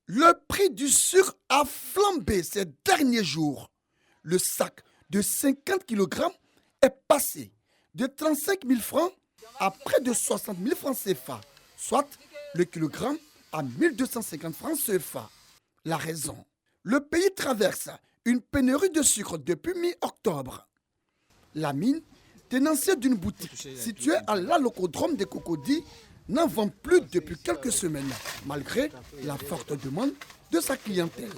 Le prix du sucre a flambé ces derniers jours. Le sac de 50 kg est passé de 35 000 francs à près de 60 000 francs CFA, soit le kilogramme à 1250 francs CFA. La raison, le pays traverse une pénurie de sucre depuis mi-octobre. La mine, tenancière d'une boutique située à l'Alocodrome des Cocody, n'en vend plus depuis quelques semaines, malgré la forte demande de sa clientèle.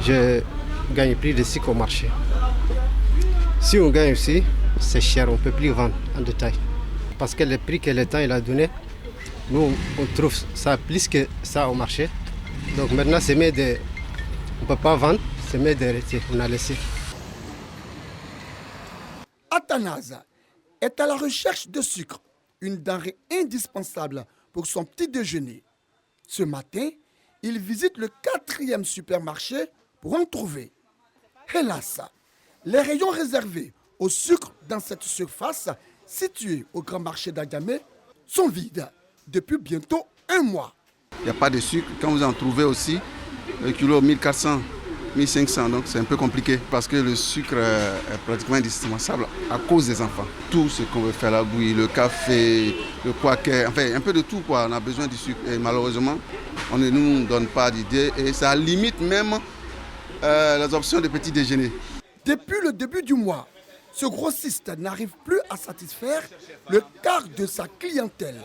Je gagne plus de sucre au marché. Si on gagne aussi, c'est cher, on ne peut plus vendre en détail. Parce que le prix que l'État a donné, nous on trouve ça plus que ça au marché. Donc maintenant c'est mieux de... On ne peut pas vendre, c'est mieux d'arrêter, on a laissé. Athanase est à la recherche de sucre, une denrée indispensable pour son petit déjeuner. Ce matin, il visite le 4e supermarché pour en trouver. Hélas, les rayons réservés au sucre dans cette surface située au grand marché d'Agamé sont vides depuis bientôt un mois. Il n'y a pas de sucre. Quand vous en trouvez aussi, le kilo 1400, 1500, donc c'est un peu compliqué parce que le sucre est pratiquement indispensable à cause des enfants. Tout ce qu'on veut faire, la bouillie, le café, le quaker, enfin un peu de tout quoi, on a besoin du sucre. Et malheureusement, on ne nous donne pas d'idée et ça limite même les options de petit déjeuner. Depuis le début du mois, ce grossiste n'arrive plus à satisfaire le quart de sa clientèle.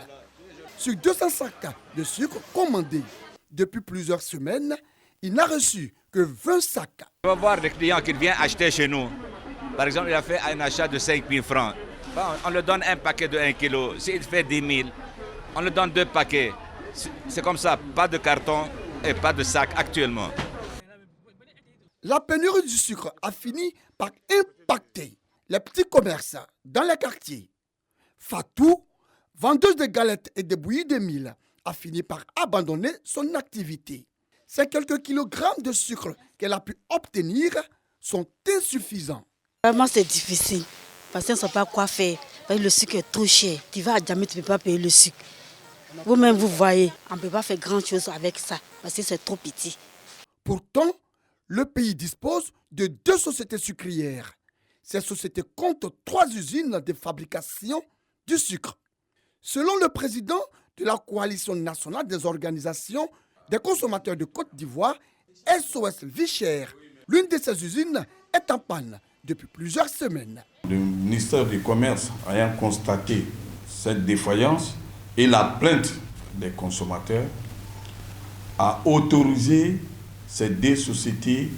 Sur 200 sacs de sucre commandés depuis plusieurs semaines, il n'a reçu que 20 sacs. On va voir des clients qui viennent acheter chez nous. Par exemple, il a fait un achat de 5 000 francs. Bon, on lui donne un paquet de 1 kg. S'il fait 10 000, on lui donne 2 paquets. C'est comme ça, pas de carton et pas de sac actuellement. La pénurie du sucre a fini par impacter les petits commerces dans les quartiers. Fatou, vendeuse de galettes et de bouillies de mil, a fini par abandonner son activité. Ces quelques kilogrammes de sucre qu'elle a pu obtenir sont insuffisants. Vraiment, c'est difficile parce qu'on ne sait pas quoi faire. Le sucre est trop cher. Tu vas à Djamé, tu ne peux pas payer le sucre. Vous-même, vous voyez, on ne peut pas faire grand-chose avec ça parce que c'est trop petit. Pourtant, le pays dispose de 2 sociétés sucrières. Ces sociétés comptent 3 usines de fabrication du sucre. Selon le président de la Coalition nationale des organisations des consommateurs de Côte d'Ivoire, SOS Vichère, l'une de ces usines est en panne depuis plusieurs semaines. Le ministère du Commerce ayant constaté cette défaillance et la plainte des consommateurs a autorisé ces 2 sociétés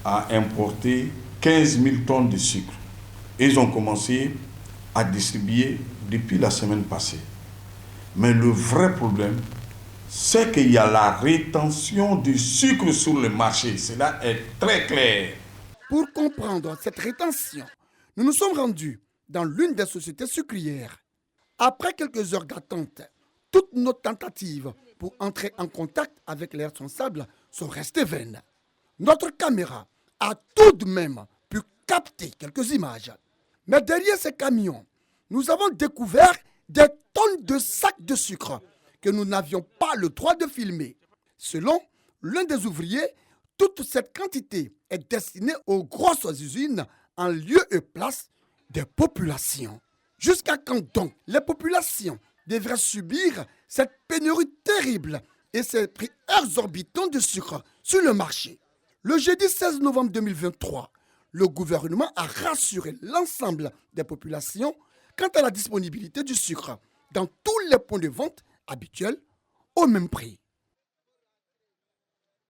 à importer 15 000 tonnes de sucre. Ils ont commencé à distribuer depuis la semaine passée. Mais le vrai problème, c'est qu'il y a la rétention du sucre sur le marché. Cela est très clair. Pour comprendre cette rétention, nous nous sommes rendus dans l'une des sociétés sucrières. Après quelques heures d'attente, toutes nos tentatives pour entrer en contact avec les responsables sont restées vaines. Notre caméra a tout de même pu capter quelques images. Mais derrière ces camions, nous avons découvert des tonnes de sacs de sucre que nous n'avions pas le droit de filmer. Selon l'un des ouvriers, toute cette quantité est destinée aux grosses usines en lieu et place des populations. Jusqu'à quand donc les populations devraient subir cette pénurie terrible et ces prix exorbitants de sucre sur le marché? Le jeudi 16 novembre 2023, le gouvernement a rassuré l'ensemble des populations quant à la disponibilité du sucre dans tous les points de vente habituels au même prix.